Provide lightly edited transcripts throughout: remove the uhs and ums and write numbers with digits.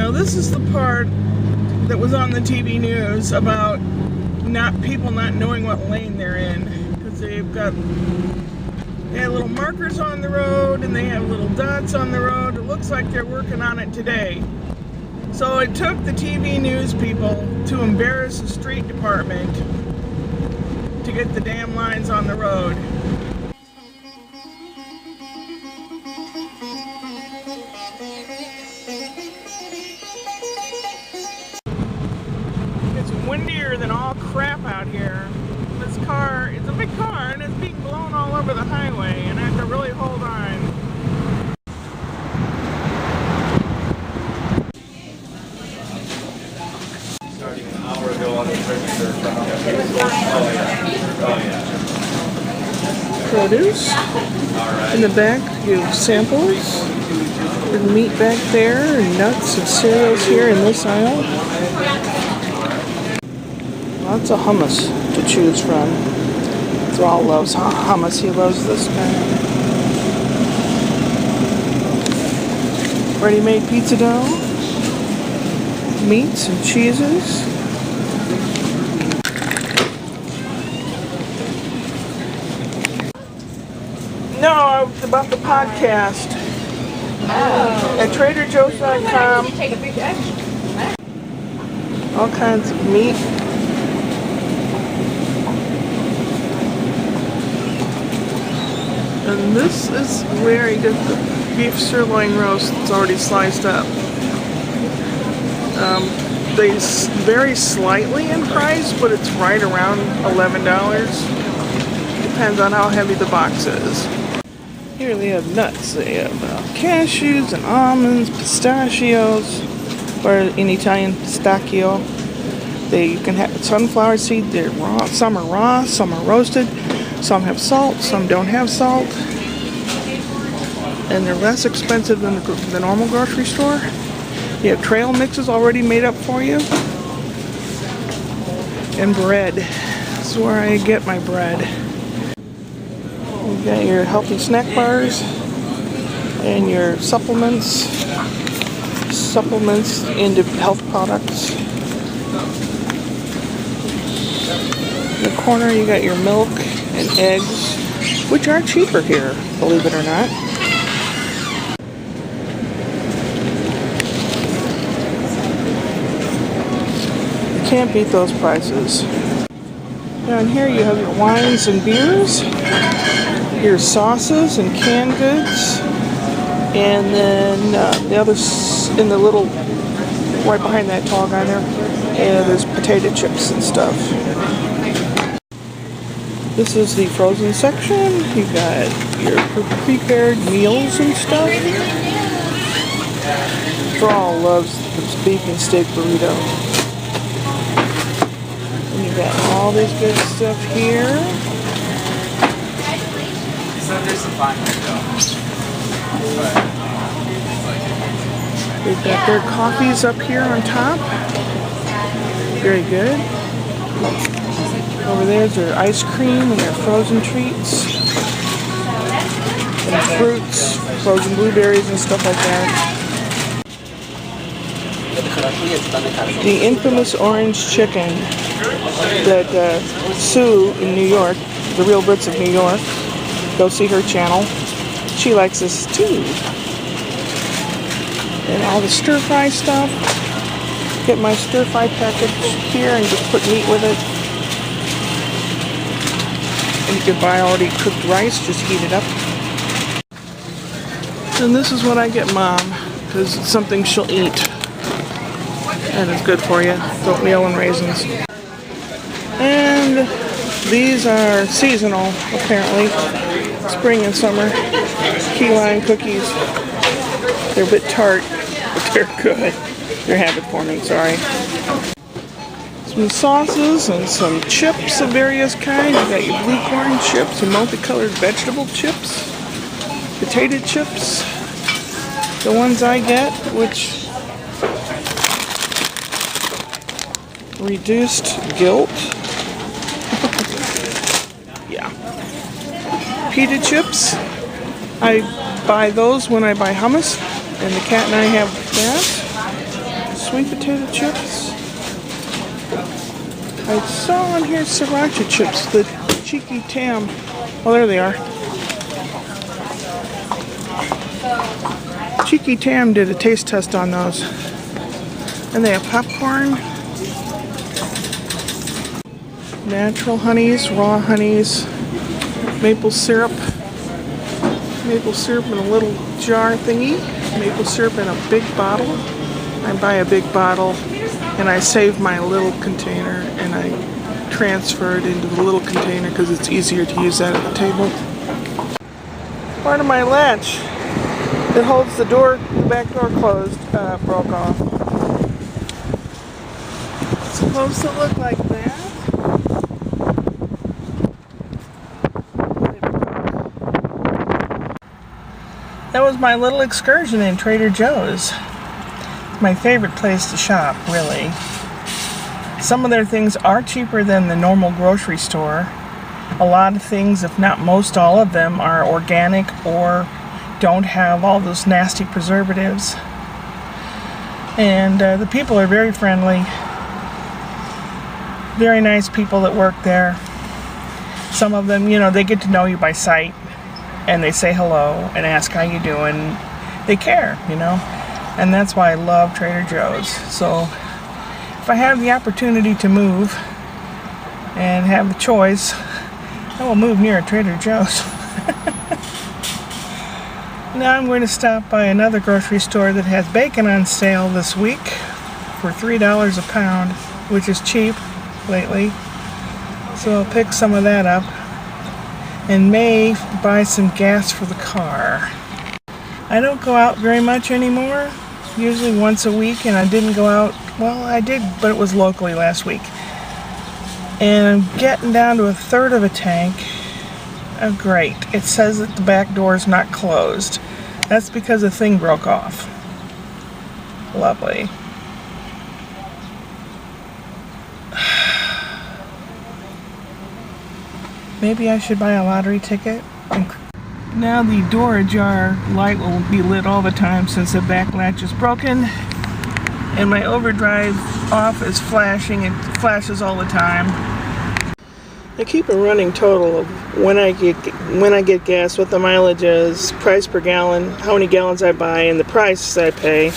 Now this is the part that was on the TV news about people not knowing what lane they're in, because they have little markers on the road and they have little dots on the road. It looks like they're working on it today. So it took the TV news people to embarrass the street department to get the damn lines on the road. It's windier than all crap out here. This car, it's a big car and it's being blown all over the highway and I have to really hold on. Starting an hour ago on the register. Produce. In the back, you have samples. There's meat back there, and nuts and cereals here in this aisle. Lots of hummus to choose from. Thrall loves hummus. He loves this kind. Ready-made pizza dough. Meats and cheeses. No, about the podcast. At TraderJoe's.com. All kinds of meat. And this is where you get the beef sirloin roast that's already sliced up. They vary slightly in price, but it's right around $11. Depends on how heavy the box is. Here they have nuts. They have cashews and almonds, pistachios, or in Italian, pistachio. You can have sunflower seed. They're raw. Some are raw, some are roasted. Some have salt, some don't have salt. And they're less expensive than the normal grocery store. You have trail mixes already made up for you. And bread. That's where I get my bread. You got your healthy snack bars and your supplements into health products. In the corner you got your milk and eggs, which are cheaper here, believe it or not. You can't beat those prices. Down here you have your wines and beers, your sauces and canned goods, and then the others in the little, right behind that tall guy there, and there's potato chips and stuff. This is the frozen section. You got your prepared meals and stuff. Thrall loves this beef and steak burrito. And you got all this good stuff here. They've got their coffees up here on top. Very good. Over there's their ice cream and their frozen treats. And fruits, frozen blueberries and stuff like that. The infamous orange chicken that Sue in New York, the Real Brits of New York, go see her channel. She likes this too. And all the stir fry stuff. Get my stir fry package here and just put meat with it. And you can buy already cooked rice, just heat it up. And this is what I get Mom, because it's something she'll eat. And it's good for you, oatmeal and raisins. And these are seasonal, apparently. Spring and summer. Key lime cookies. They're a bit tart, but they're good. They're habit forming, sorry. Some sauces and some chips of various kinds. You got your blue corn chips, your multicolored vegetable chips, potato chips, the ones I get, which reduced guilt. Yeah. Pita chips. I buy those when I buy hummus, and the cat and I have that. sweet potato chips. I saw on here sriracha chips, the cheeky tam. Oh, there they are. Cheeky Tam did a taste test on those. And they have popcorn, natural honeys, raw honeys, maple syrup in a little jar thingy, maple syrup in a big bottle. I buy a big bottle and I save my little container and I transfer it into the little container because it's easier to use that at the table. Part of my latch that holds the back door closed, broke off. It's supposed to look like that. That was my little excursion in Trader Joe's. My favorite place to shop, really. Some of their things are cheaper than the normal grocery store. A lot of things, if not most all of them, are organic or don't have all those nasty preservatives. And the people are very friendly. Very nice people that work there. Some of them, you know, they get to know you by sight and they say hello and ask how you doing. They care, you know. And that's why I love Trader Joe's. So if I have the opportunity to move and have the choice, I will move near a Trader Joe's. Now I'm going to stop by another grocery store that has bacon on sale this week for $3 a pound, which is cheap lately. So I'll pick some of that up and may buy some gas for the car. I don't go out very much anymore, usually once a week, and I didn't go out, well, I did, but it was locally last week. And I'm getting down to a third of a tank. Oh, great. It says that the back door is not closed. That's because the thing broke off. Lovely. Maybe I should buy a lottery ticket. Now the door ajar light will be lit all the time since the back latch is broken. And my overdrive off is flashing. It flashes all the time. I keep a running total of when I get gas, what the mileage is, price per gallon, how many gallons I buy, and the price I pay.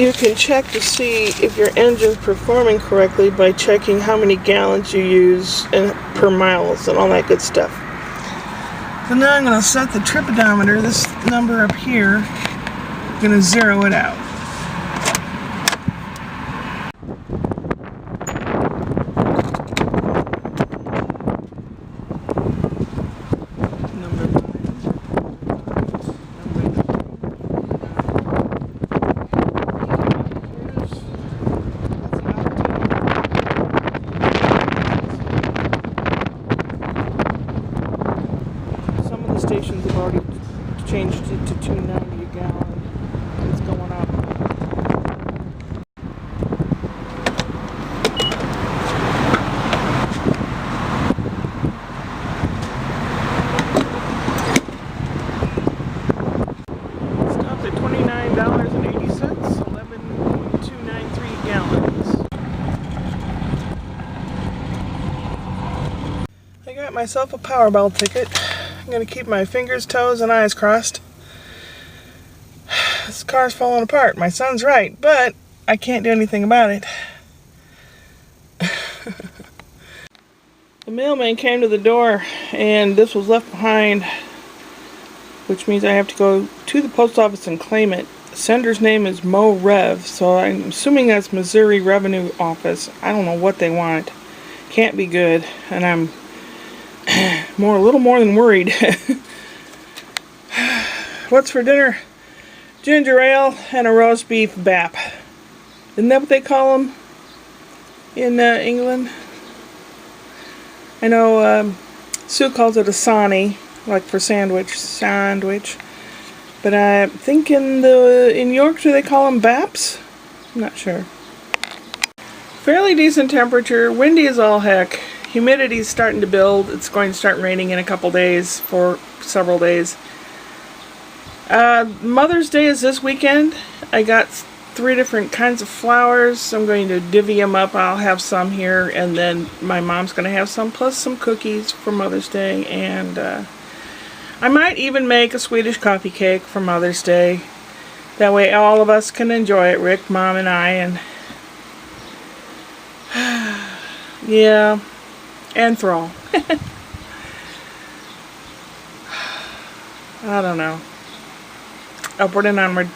You can check to see if your engine's performing correctly by checking how many gallons you use and per miles and all that good stuff. So now I'm going to set the trip odometer, this number up here, I'm going to zero it out. Stations have already changed it to $2.90 a gallon. It's going up. Stopped at $29.80, 11.293 gallons. I got myself a Powerball ticket. I'm going to keep my fingers, toes, and eyes crossed. This car's falling apart. My son's right, but I can't do anything about it. The mailman came to the door, and this was left behind, which means I have to go to the post office and claim it. The sender's name is Mo Rev, so I'm assuming that's Missouri Revenue Office. I don't know what they want. Can't be good, and I'm a little more than worried. What's for dinner? Ginger ale and a roast beef bap. Isn't that what they call them in England? I know Sue calls it a sani, like for sandwich. But I think in Yorkshire they call them baps. I'm not sure. Fairly decent temperature. Windy as all heck. Humidity is starting to build. It's going to start raining in a couple days for several days. Mother's Day is this weekend. I got 3 different kinds of flowers. I'm going to divvy them up. I'll have some here, and then my mom's going to have some, plus some cookies for Mother's Day. And I might even make a Swedish coffee cake for Mother's Day. That way all of us can enjoy it, Rick, Mom, and I. And yeah, and Thrall. I don't know. Upward and onward.